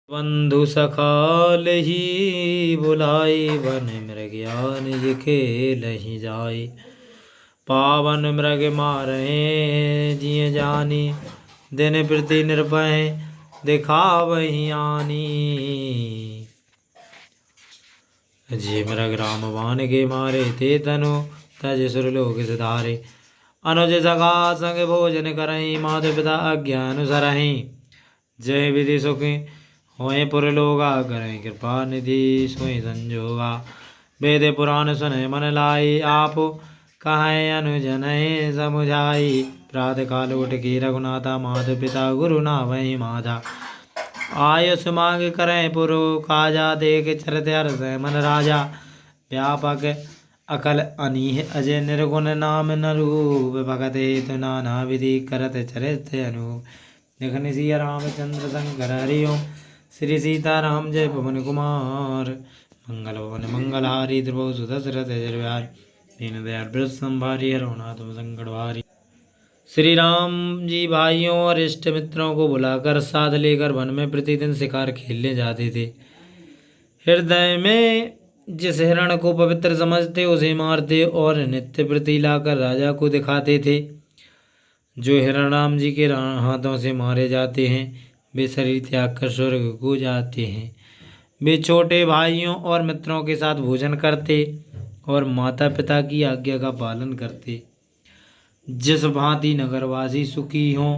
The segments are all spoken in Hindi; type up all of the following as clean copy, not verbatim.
बंधु सखाल ही बुलाई वन मृग्यान ये खेलहि जाय। पावन मृग मारहे जिय जानी दिन प्रति निर्भय दिखावहि आनी। जे मृग राम बाण के मारे ते तनु तज सुरलोक सिधारे। अनुज सखा संग भोजन करहि माता पिता आज्ञा अनुसरहि। जय विधि सुखी होए पुरलोगा करें कृपा निधि सोई संजोगा। वेद पुराण सुने मन लाई आप कहें अनुजन समुझाई। प्रातः काल उठ के रघुनाथा माता पिता गुरु नावहि माधा। आयुष मांग करें पुरु काजा देख चरत हर्ष मन राजा। व्यापक अकल अनीह अजय निर्गुण नाम न रूप भगत हेतु नाना विधि करत चरित अनूप। लिखनि सिया रामचंद्र शंकर हरिओम श्री सीताराम जय पवन कुमार। मंगल भवन मंगलहारी द्रवौ सुदशरथ जय बिहारी। दीन दयाल वृद्ध संभारी हरो नाथ संकट भारी। श्री राम जी भाइयों और इष्ट मित्रों को बुलाकर साथ लेकर वन में प्रतिदिन शिकार खेलने जाते थे। हृदय में जिस हिरण को पवित्र समझते उसे मारते और नित्य प्रति लाकर राजा को दिखाते थे। जो हिरण राम जी के हाथों से मारे जाते हैं वे शरीर त्याग कर स्वर्ग को जाते हैं। वे छोटे भाइयों और मित्रों के साथ भोजन करते और माता पिता की आज्ञा का पालन करते। जिस भांति नगरवासी सुखी हों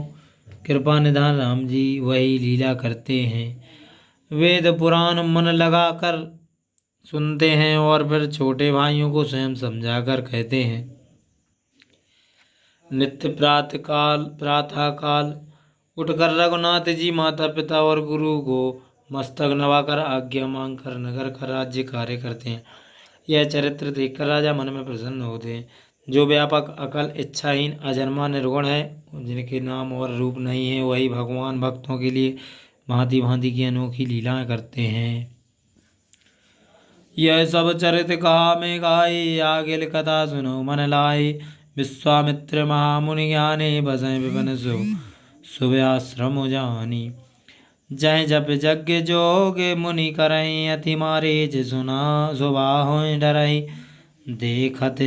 कृपा निधान राम जी वही लीला करते हैं। वेद पुराण मन लगाकर सुनते हैं और फिर छोटे भाइयों को स्वयं समझाकर कहते हैं। नित्य प्रातः काल उठकर रघुनाथ जी माता पिता और गुरु को मस्तक नवाकर आज्ञा मांगकर नगर का राज्य कार्य करते हैं। यह चरित्र देखकर राजा मन में प्रसन्न होते हैं। जो व्यापक अकल इच्छाहीन अजन्मा निर्गुण है जिनके नाम और रूप नहीं है वही भगवान भक्तों के लिए भांति भांति की अनोखी लीलाएं करते हैं। यह सब चरित्र कहा में गाई आगे कथा सुनो मन लाई। विश्वामित्र महामुनि ज्ञानी बसें विपिन शुभआश्रम जानी। जय जप यज्ञ जोग मुनि करहीं अति मारे सुना सुबाहो डरहि। देखत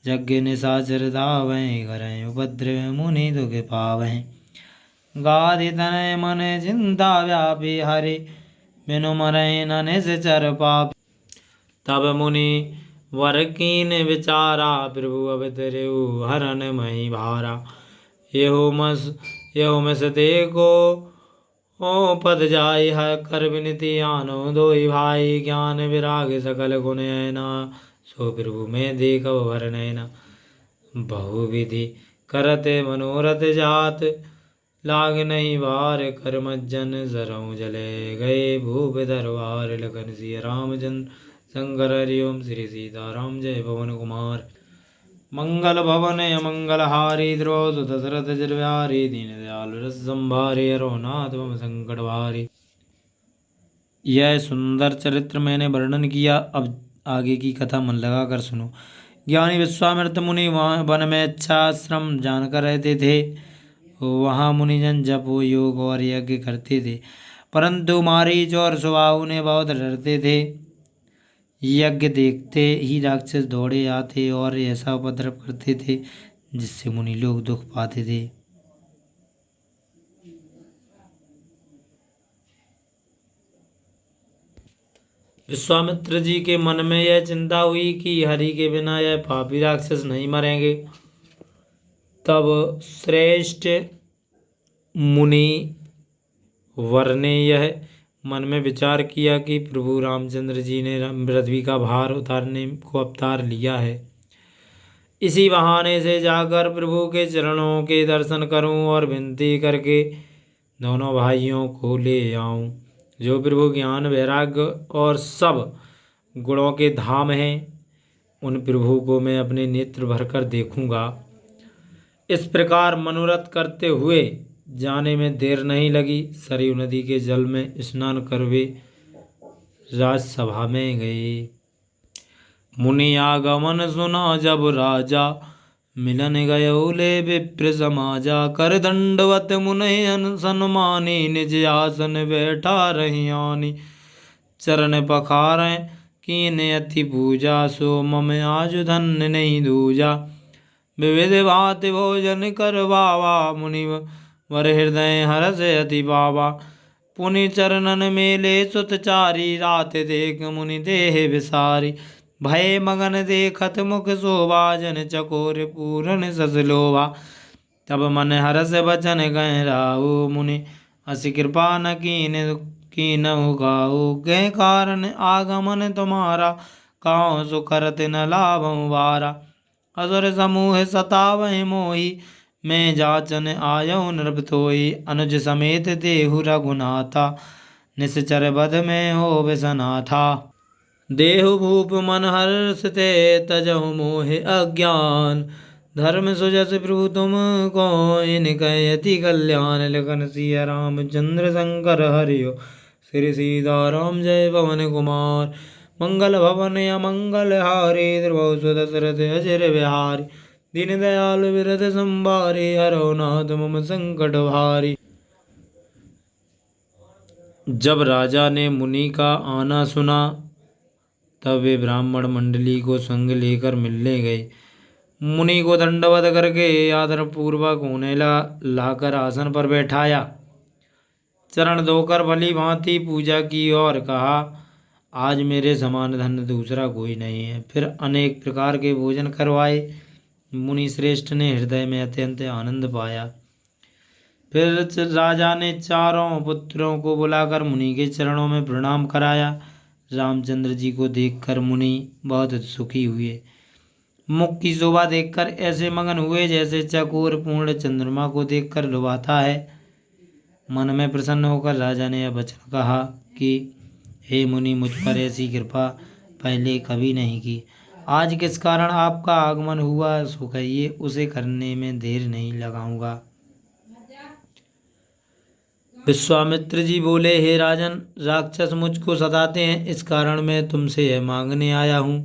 यज्ञ निशाचर धावहीं करें उपद्रव मुनि दुख पावहीं। गाधि तनय मन चिंता व्यापी हरि बिनु मरहि न निश्चर पाप। तब मुनि वर कीन विचारा प्रभु अवतरऊ हरन मही भारा। यहो मस देखो ओ पद जाय है कर विनती आनो दोई भाई। ज्ञान विराग सकल गुण ऐना सो प्रभु में देखो भर नैना। बहुविधि करते मनोरथ जात लाग नहीं बार। करमज्जन सरऊ जले गए भूप दरबार। लखन सिया रामचंद्र शंकर हरिओम श्री सीताराम जय पवन कुमार। मंगल भवन मंगल हारी द्रौज दशरथ जय बिहारी। दीन दयाल रस संभारे हरो नाथ मम संकट भारी। यह सुंदर चरित्र मैंने वर्णन किया। अब आगे की कथा मन लगा कर सुनो। ज्ञानी विश्वामित्र मुनि वन में इच्छाश्रम जानकर रहते थे। वहाँ मुनिजन जप योग और यज्ञ करते थे परंतु मारीच और सुबाहु ने बहुत डरते थे। यज्ञ देखते ही राक्षस दौड़े आते और ऐसा उपद्रव करते थे जिससे मुनि लोग दुख पाते थे। विश्वामित्र जी के मन में यह चिंता हुई कि हरि के बिना यह पापी राक्षस नहीं मरेंगे। तब श्रेष्ठ मुनि वर ने यह मन में विचार किया कि प्रभु रामचंद्र जी ने पृथ्वी का भार उतारने को अवतार लिया है। इसी बहाने से जाकर प्रभु के चरणों के दर्शन करूं और विनती करके दोनों भाइयों को ले आऊं। जो प्रभु ज्ञान वैराग्य और सब गुणों के धाम हैं उन प्रभु को मैं अपने नेत्र भरकर देखूंगा। इस प्रकार मनोरथ करते हुए जाने में देर नहीं लगी। सरयू नदी के जल में स्नान कर वे राजसभा में गए। मुनि आगमन सुना जब राजा मिलन गयो ले विप्र समाजा, कर दंडवत मुनयन सन्मानी, निज आसन बैठा रही आनी। चरण पखारें कीन अति पूजा, सो मम आज धन्य नहीं दूजा। विविध भांति भोजन करवावा, मुनि वर हृदय हरष अति पावा। पुनि चरणन मेले सुतचारी, रात देख मुनि देह विसारी। भय मगन देखत मुख शोभा, जन चकोर पूरन सस लोभा। तब मन हरष बचन गए राहु, मुनि अस कृपा न कीनहु गाहु। गए कारण आगमन तुम्हारा, काहु सो करत न लाभहु बारा। असुर समूह सतावहि मोहि, मैं जाचन आयहु नृप तोहि। अनुज समेत देहु रघुनाथा, निश्चर बध में होवे सनाथा। देहु भूप मन हर्ष ते, तजहु मोहि अज्ञान। धर्म सुजस प्रभु तुम को, इनकै अति कल्याण। लखन सिया रामचंद्र शंकर हरियो, श्री सीताराम जय पवन कुमार। मंगल भवन अमंगल हारी, द्रुव सुदशरथ अजर बिहारी। दीन दयाल विरद संभारी, हरौ नाथ मम संकट भारी। जब राजा ने मुनि का आना सुना, तब वे ब्राह्मण मंडली को संग लेकर मिलने गए। मुनि को दंडवत करके आदर पूर्वक उन्हें लाकर आसन पर बैठाया। चरण धोकर भली भांति पूजा की और कहा, आज मेरे समान धन्य दूसरा कोई नहीं है। फिर अनेक प्रकार के भोजन करवाए। मुनि श्रेष्ठ ने हृदय में अत्यंत आनंद पाया। फिर राजा ने चारों पुत्रों को बुलाकर मुनि के चरणों में प्रणाम कराया। रामचंद्र जी को देखकर मुनि बहुत सुखी हुए। मुख की शोभा देखकर ऐसे मगन हुए जैसे चकोर पूर्ण चंद्रमा को देखकर लुभाता है। मन में प्रसन्न होकर राजा ने यह वचन कहा कि हे मुनि, मुझ पर ऐसी कृपा पहले कभी नहीं की। आज किस कारण आपका आगमन हुआ सो कहिए, उसे करने में देर नहीं लगाऊंगा। विश्वामित्र जी बोले, हे राजन, राक्षस मुझको सताते हैं, इस कारण मैं तुमसे यह मांगने आया हूँ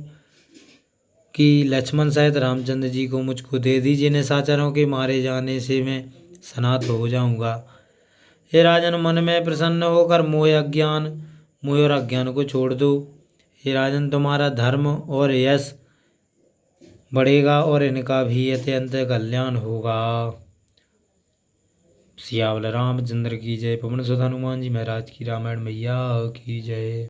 कि लक्ष्मण सहित रामचंद्र जी को मुझको दे दीजिए। निशाचरों के मारे जाने से मैं सनाथ हो जाऊंगा। हे राजन, मन में प्रसन्न होकर मोह और अज्ञान को छोड़ दो। हे राजन, तुम्हारा धर्म और यश बढ़ेगा और इनका भी अत्यंत कल्याण होगा। सियावल रामचंद्र की जय। पवन सुत हनुमान जी महाराज की। रामायण मैया की जय।